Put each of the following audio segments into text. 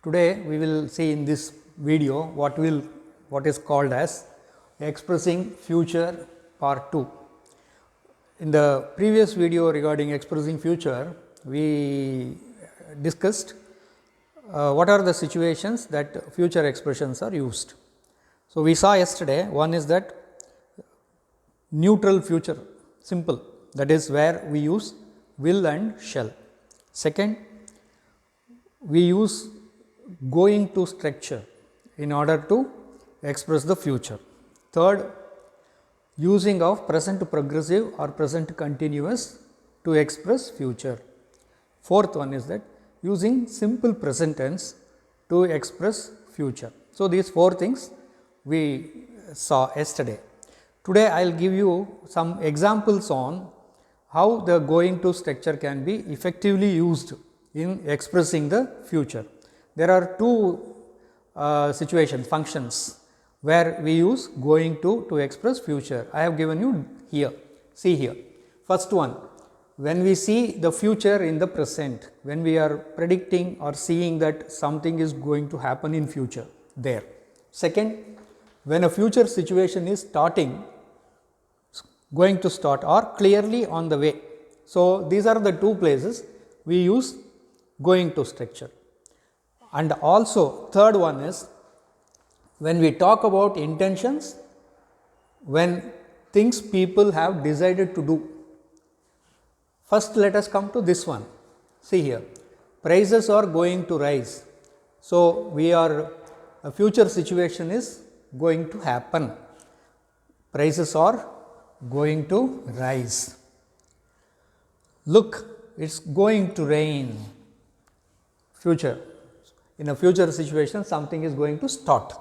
Today we will see in this video what is called as expressing future part 2. In the previous video regarding expressing future, we discussed what are the situations that future expressions are used. So, we saw yesterday one is that neutral future, simple, that is where we use will and shall. Second, we use going to structure in order to express the future. Third, using of present progressive or present continuous to express future. Fourth one is that using simple present tense to express future. So, these four things we saw yesterday. Today, I will give you some examples on how the going to structure can be effectively used in expressing the future. There are two situations, functions where we use going to express future. I have given you here, see here. First one, when we see the future in the present, when we are predicting or seeing that something is going to happen in future there. Second, when a future situation is starting, going to start or clearly on the way. So, these are the two places we use going to structure. And also third one is when we talk about intentions, when things people have decided to do. First, let us come to this one. See here, prices are going to rise. So, we are a future situation is going to happen. Prices are going to rise. Look, it is going to rain. Future. In a future situation, something is going to start.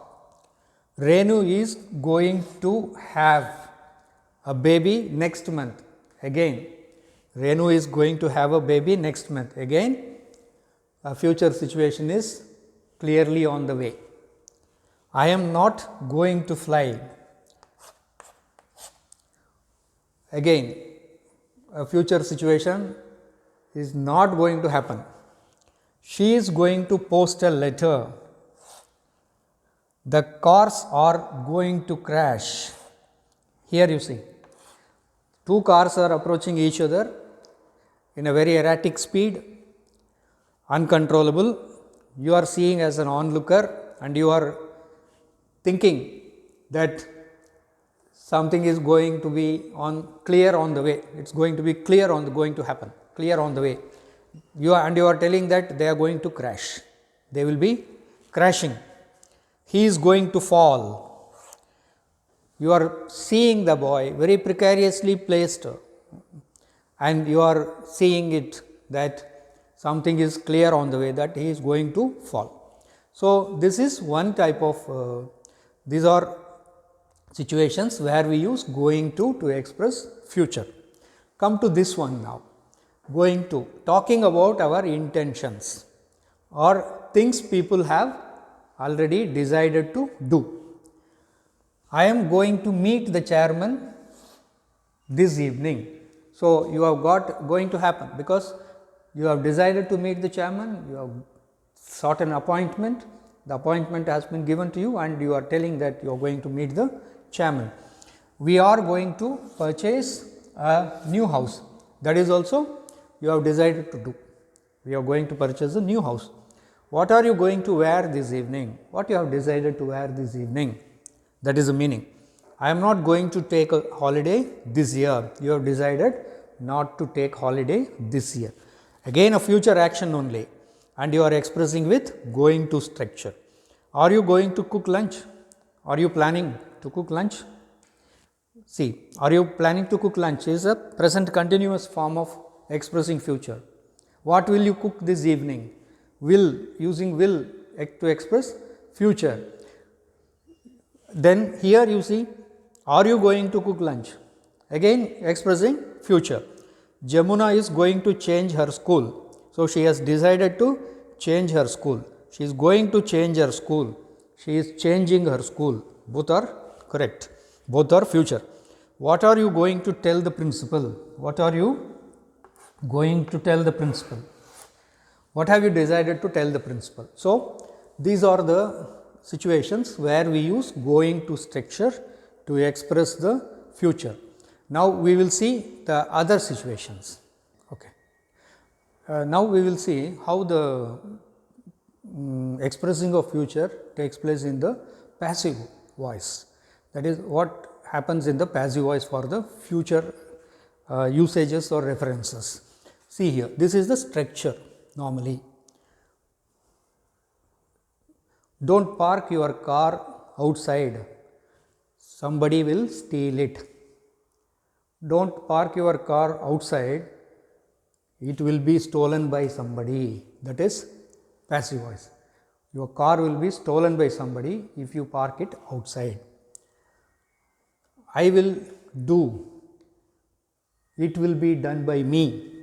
Renu is going to have a baby next month. Again, Renu is going to have a baby next month. Again, a future situation is clearly on the way. I am not going to fly. Again, a future situation is not going to happen. She is going to post a letter. The cars are going to crash. Here you see, two cars are approaching each other in a very erratic speed, uncontrollable. You are seeing as an onlooker and you are thinking that something is going to be clear on the way. It is going to be clear on the going to happen, clear on the way. You are telling that they are going to crash. They will be crashing. He is going to fall. You are seeing the boy very precariously placed and you are seeing it that something is clear on the way, that he is going to fall. So, this is one type of these are situations where we use going to express future. Come to this one now, going to, talking about our intentions or things people have already decided to do. I am going to meet the chairman this evening. So, you have got going to happen because you have decided to meet the chairman, you have sought an appointment, the appointment has been given to you and you are telling that you are going to meet the chairman. We are going to purchase a new house, that is also you have decided to do. We are going to purchase a new house. What are you going to wear this evening? What you have decided to wear this evening? That is the meaning. I am not going to take a holiday this year. You have decided not to take holiday this year. Again a future action only and you are expressing with going to structure. Are you going to cook lunch? Are you planning to cook lunch? See, are you planning to cook lunch is a present continuous form of expressing future. What will you cook this evening? Will, using will to express future. Then here you see, are you going to cook lunch? Again expressing future. Jamuna is going to change her school. So, she has decided to change her school. She is going to change her school. She is changing her school. Both are correct. Both are future. What are you going to tell the principal? What are you going to tell the principal? What have you decided to tell the principal? So, these are the situations where we use going to structure to express the future. Now, we will see the other situations. Okay. Now, we will see how the expressing of future takes place in the passive voice. That is what happens in the passive voice for the future usages or references. See here, this is the structure normally. Don't park your car outside, somebody will steal it. Don't park your car outside, it will be stolen by somebody. That is passive voice. Your car will be stolen by somebody if you park it outside. I will do, it will be done by me.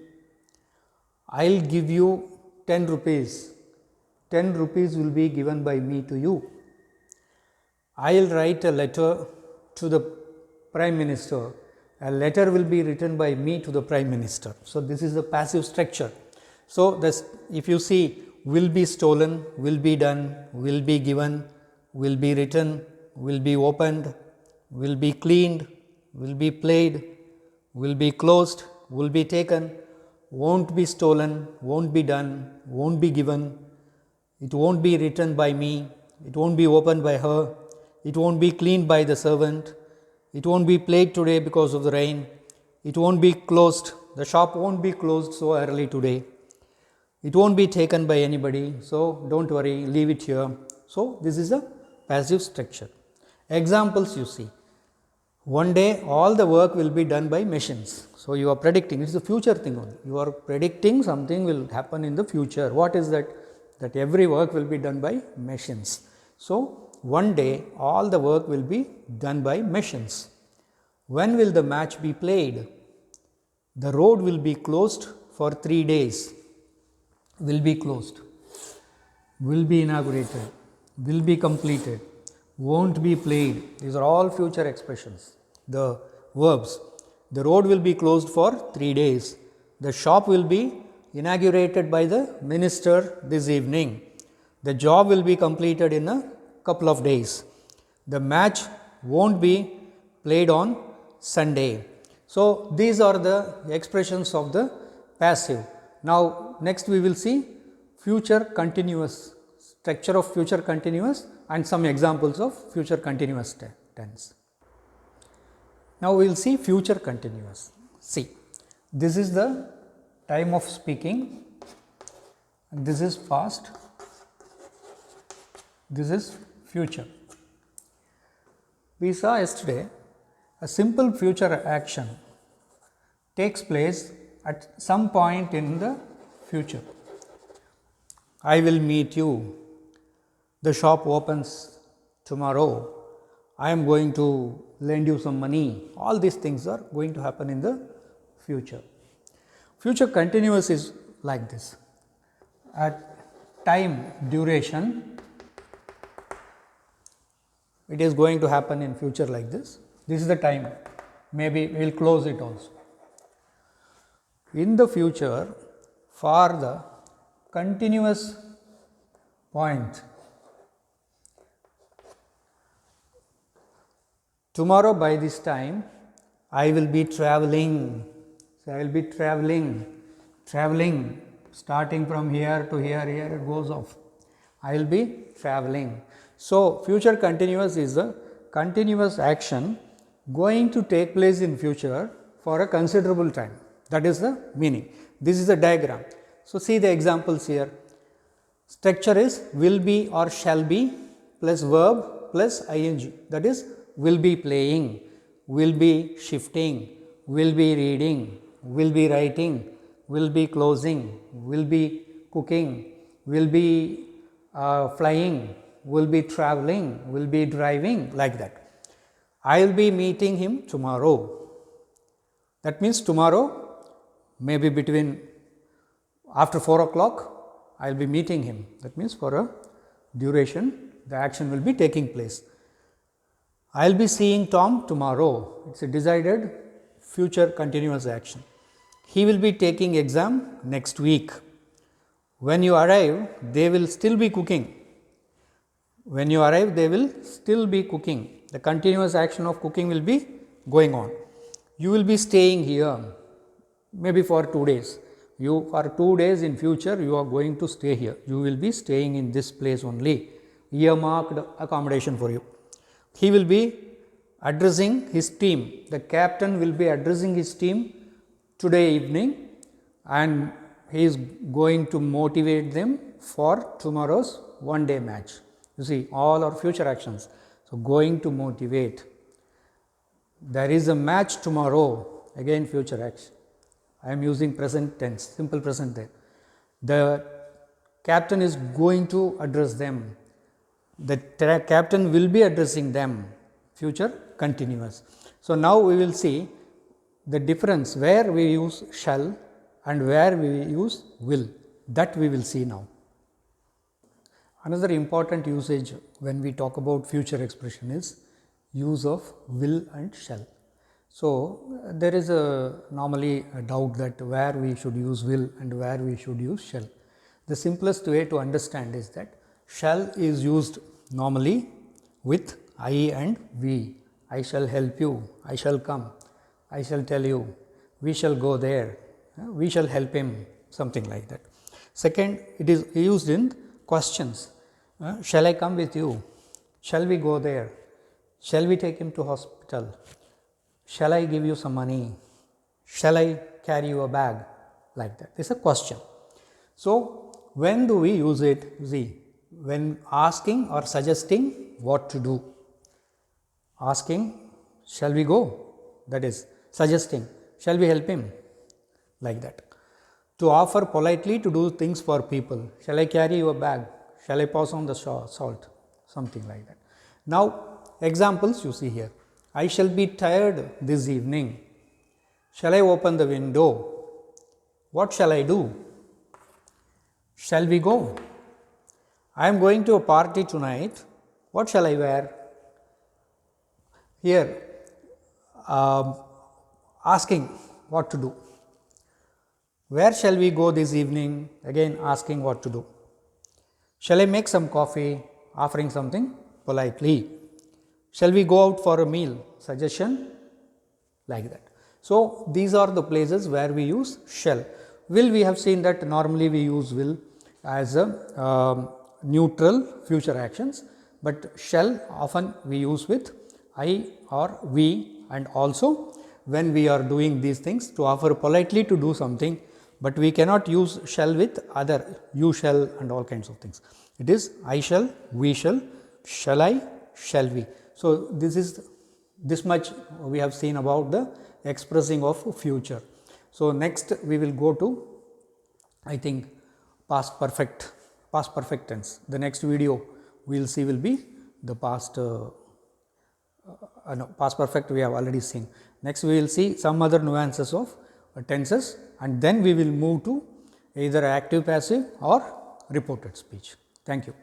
I will give you 10 rupees, 10 rupees will be given by me to you. I will write a letter to the Prime Minister, a letter will be written by me to the Prime Minister. So, this is the passive structure. So, this, if you see, will be stolen, will be done, will be given, will be written, will be opened, will be cleaned, will be played, will be closed, will be taken, won't be stolen, won't be done, won't be given, it won't be written by me, it won't be opened by her, it won't be cleaned by the servant, it won't be played today because of the rain, it won't be closed, the shop won't be closed so early today, it won't be taken by anybody, so don't worry, leave it here. So, this is a passive structure. Examples you see, one day all the work will be done by machines. So, you are predicting, it is a future thing only, you are predicting something will happen in the future. What is that? That every work will be done by machines. So, one day all the work will be done by machines. When will the match be played? The road will be closed for 3 days, will be closed, will be inaugurated, will be completed, won't be played. These are all future expressions, the verbs. The road will be closed for 3 days. The shop will be inaugurated by the minister this evening. The job will be completed in a couple of days. The match won't be played on Sunday. So, these are the expressions of the passive. Now, next we will see future continuous, structure of future continuous and some examples of future continuous tense. Now, we will see future continuous. See, this is the time of speaking, this is past, this is future. We saw yesterday a simple future action takes place at some point in the future. I will meet you, the shop opens tomorrow, I am going to lend you some money, all these things are going to happen in the future. Future continuous is like this, at time duration it is going to happen in future like this. This is the time, maybe we will close it also. In the future, for the continuous point, tomorrow by this time I will be traveling. So, I will be traveling starting from here to here, here it goes off. I will be traveling. So, future continuous is a continuous action going to take place in future for a considerable time. That is the meaning. This is the diagram. So, see the examples here. Structure is will be or shall be plus verb plus ing, that is will be playing, will be shifting, will be reading, will be writing, will be closing, will be cooking, will be flying, will be traveling, will be driving, like that. I will be meeting him tomorrow. That means tomorrow, maybe between after 4 o'clock, I will be meeting him. That means for a duration, the action will be taking place. I will be seeing Tom tomorrow. It is a decided future continuous action. He will be taking exam next week. When you arrive, they will still be cooking. When you arrive, they will still be cooking. The continuous action of cooking will be going on. You will be staying here maybe for 2 days. You for 2 days in future, you are going to stay here. You will be staying in this place only, earmarked accommodation for you. He will be addressing his team. The captain will be addressing his team today evening, and he is going to motivate them for tomorrow's one day match. You see, all our future actions. So, going to motivate. There is a match tomorrow, again future action. I am using present tense, simple present tense. The captain is going to address them. The captain will be addressing them, future continuous. So, now we will see the difference where we use shall and where we use will, that we will see now. Another important usage when we talk about future expression is use of will and shall. So, there is normally a doubt that where we should use will and where we should use shall. The simplest way to understand is that shall is used normally with I and we. I shall help you, I shall come, I shall tell you, we shall go there, we shall help him, something like that. Second, it is used in questions. Shall I come with you? Shall we go there? Shall we take him to hospital? Shall I give you some money? Shall I carry you a bag? Like that. This is a question. So, when do we use it? See, when asking or suggesting what to do. Asking, shall we go? That is suggesting, shall we help him? Like that. To offer politely to do things for people. Shall I carry you a bag? Shall I pass on the salt? Something like that. Now, examples you see here. I shall be tired this evening. Shall I open the window? What shall I do? Shall we go? I am going to a party tonight. What shall I wear? Here, asking what to do. Where shall we go this evening? Again, asking what to do. Shall I make some coffee? Offering something politely. Shall we go out for a meal? Suggestion, like that. So, these are the places where we use shall. Will, we have seen that normally we use will as a neutral future actions, but shall often we use with I or we, and also when we are doing these things to offer politely to do something, but we cannot use shall with other you shall and all kinds of things. It is I shall, we shall I, shall we. So, this much we have seen about the expressing of future. So, next we will go to, I think, past perfect tense. The next video we will see will be the past perfect we have already seen. Next we will see some other nuances of tenses, and then we will move to either active passive or reported speech. Thank you.